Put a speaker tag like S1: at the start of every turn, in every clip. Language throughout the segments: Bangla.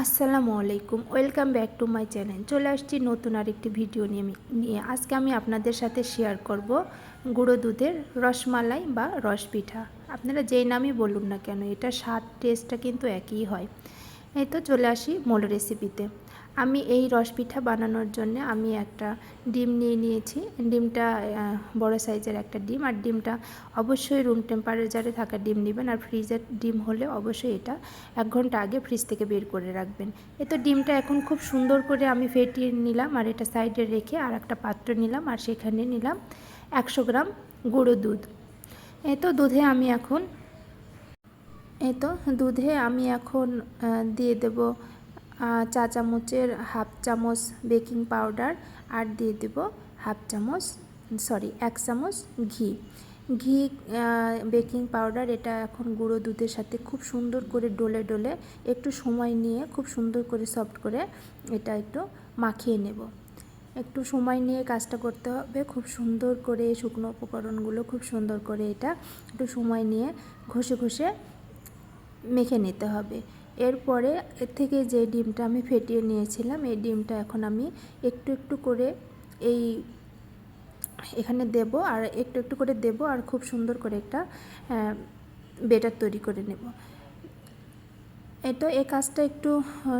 S1: আসসালামু আলাইকুম, welcome back to my channel. চলে আসছি নতুন আরেকটি ভিডিও নিয়ে। আজকে আমি আপনাদের সাথে শেয়ার করব গুঁড়ো দুধের রসমালাই বা রসপিঠা। আপনারা যেই নামই বলুন না কেন, এটা স্বাদ টেস্টটা কিন্তু একই হয়। এই তো চলে আসি মূল রেসিপিতে। আমি এই রসপিঠা বানানোর জন্য আমি একটা ডিম নিয়ে নিয়েছি। ডিমটা বড় সাইজের একটা ডিম, আর ডিমটা অবশ্যই রুম টেম্পারেচারে থাকা ডিম নেবেন। আর ফ্রিজের ডিম হলে অবশ্যই এটা 1 ঘন্টা আগে ফ্রিজ থেকে বের করে রাখবেন। তো ডিমটা এখন খুব সুন্দর করে আমি ফেটিয়ে নিলাম, আর এটা সাইডে রেখে আর একটা পাত্র নিলাম, আর সেখানে নিলাম 100 গ্রাম গুঁড়ো দুধ। তো দুধে আমি এখন দিয়ে দেব চা চামচের হাফ চামচ বেকিং পাউডার, আর দিয়ে দেব 1 চামচ ঘি। বেকিং পাউডার এটা এখন গুঁড়ো দুধের সাথে খুব সুন্দর করে ডলে ডলে একটু সময় নিয়ে খুব সুন্দর করে সফট করে এটা একটু মাখিয়ে নেব। একটু সময় নিয়ে কাজটা করতে হবে, খুব সুন্দর করে শুকনো উপকরণগুলো খুব সুন্দর করে এটা একটু সময় নিয়ে ঘষে ঘষে মেখে নিতে হবে। এরপরে এর থেকে যে ডিমটা আমি ফেটিয়ে নিয়েছিলাম, এই ডিমটা এখন আমি একটু একটু করে এখানে দেব, আর একটু একটু করে দেব, আর খুব সুন্দর করে একটা ব্যাটার তৈরি করে নেব। এই কাজটা একটু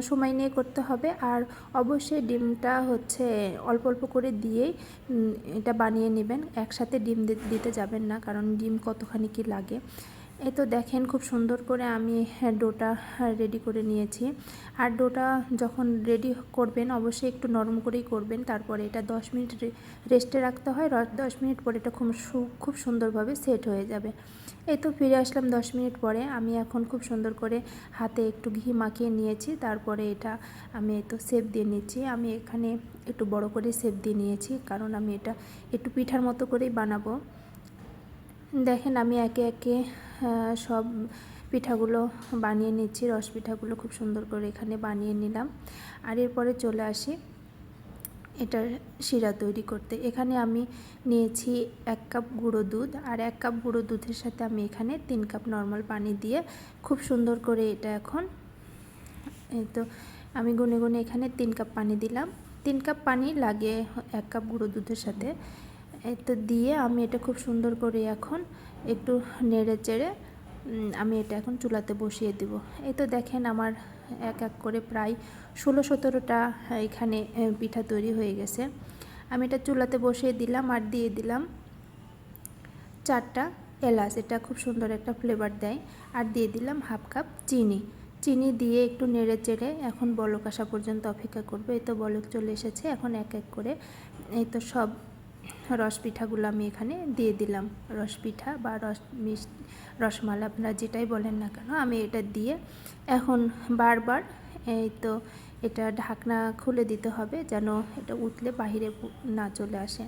S1: সময় নিয়ে করতে হবে, আর অবশ্যই ডিমটা অল্প অল্প করে দিয়েই এটা বানিয়ে নেবেন। একসাথে ডিম দিতে যাবেন না, কারণ ডিম কতখানি কি লাগে। তো দেখেন খুব সুন্দর করে আমি ডোটা রেডি করে নিয়েছি। আর ডোটা যখন রেডি করবেন অবশ্যই একটু নরম করেই করবেন। তারপরে এটা 10 মিনিট রেস্টে রাখতে হয়। 10 মিনিট পরে এটা খুব সুন্দরভাবে সেট হয়ে যাবে। তো ফিরে আসলাম 10 মিনিট পরে। আমি এখন খুব সুন্দর করে হাতে একটু ঘি মাখিয়ে নিয়েছি। তারপরে এটা আমি শেপ দিয়ে নিচ্ছি। আমি এখানে একটু বড় করে শেপ দিয়ে নিয়েছি, কারণ আমি এটা একটু পিঠার মতো করেই বানাবো। দেখেন আমি একে একে সব পিঠাগুলো বানিয়ে নিচ্ছি। রস পিঠাগুলো খুব সুন্দর করে এখানে বানিয়ে নিলাম। আর এরপরে চলে আসি এটার শিরা তৈরি করতে। এখানে আমি নিয়েছি 1 কাপ গুঁড়ো দুধ, আর 1 কাপ গুঁড়ো দুধের সাথে আমি এখানে 3 কাপ নর্মাল পানি দিয়ে খুব সুন্দর করে এটা এখন আমি গুনে গুনে এখানে 3 কাপ পানি দিলাম। 3 কাপ পানি লাগে 1 কাপ গুঁড়ো দুধের সাথে। দিয়ে আমি এটা খুব সুন্দর করে এখন একটু নেড়ে চেড়ে আমি এটা এখন চুলাতে বসিয়ে দেব। দেখেন আমার এক এক করে প্রায় 16-17টা এখানে পিঠা তৈরি হয়ে গেছে। আমি এটা চুলাতে বসিয়ে দিলাম, আর দিয়ে দিলাম 4টা এলাচ, এটা খুব সুন্দর একটা ফ্লেভার দেয়। আর দিয়ে দিলাম 1/2 কাপ চিনি দিয়ে একটু নেড়ে চেড়ে এখন বলক আসা পর্যন্ত অপেক্ষা করবো। বলক চলে এসেছে। এখন এক এক করে সব রস পিঠাগুলো আমি এখানে দিয়ে দিলাম। রস পিঠা বা রসমালাই আপনারা যেটাই বলেন না কেন, আমি এটা দিয়ে এখন বারবার এটা ঢাকনা খুলে দিতে হবে, যেন এটা উঠলে বাহিরে না চলে আসে।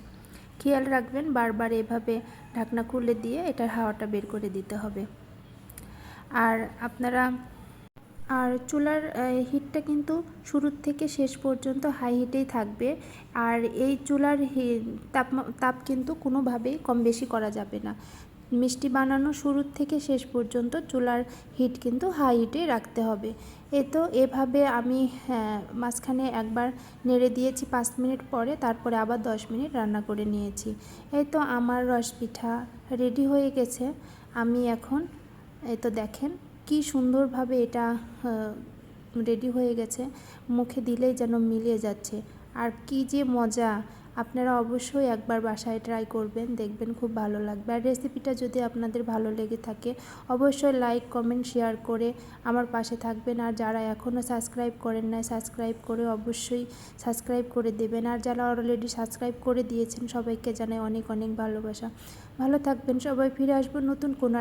S1: খেয়াল রাখবেন বারবার এভাবে ঢাকনা খুলে দিয়ে এটার হাওয়াটা বের করে দিতে হবে। আর চুলার হিটটা কিন্তু শুরুর থেকে শেষ পর্যন্ত হাই হিটেই থাকবে। আর এই চুলার তাপ কিন্তু কোনোভাবেই কম বেশি করা যাবে না। মিষ্টি বানানো শুরুর থেকে শেষ পর্যন্ত চুলার হিট কিন্তু হাই হিটেই রাখতে হবে। এভাবে আমি মাঝখানে একবার নেড়ে দিয়েছি 5 মিনিট পরে, তারপরে আবার 10 মিনিট রান্না করে নিয়েছি। আমার রস পিঠা রেডি হয়ে গেছে। আমি এখন দেখেন কি সুন্দরভাবে এটা রেডি হয়ে গেছে, মুখে দিলেই যেন মিলিয়ে যাচ্ছে। আর কি যে মজা! আপনারা অবশ্যই একবার বাসায় ট্রাই করবেন, দেখবেন খুব ভালো লাগবে। আর রেসিপিটা যদি আপনাদের ভালো লেগে থাকে অবশ্যই লাইক কমেন্ট শেয়ার করে আমার পাশে থাকবেন। আর যারা এখনও সাবস্ক্রাইব করেন না, সাবস্ক্রাইব করে অবশ্যই সাবস্ক্রাইব করে দেবেন। আর যারা অলরেডি সাবস্ক্রাইব করে দিয়েছেন সবাইকে জানাই অনেক অনেক ভালোবাসা। ভালো থাকবেন সবাই। ফিরে আসবো নতুন কোনো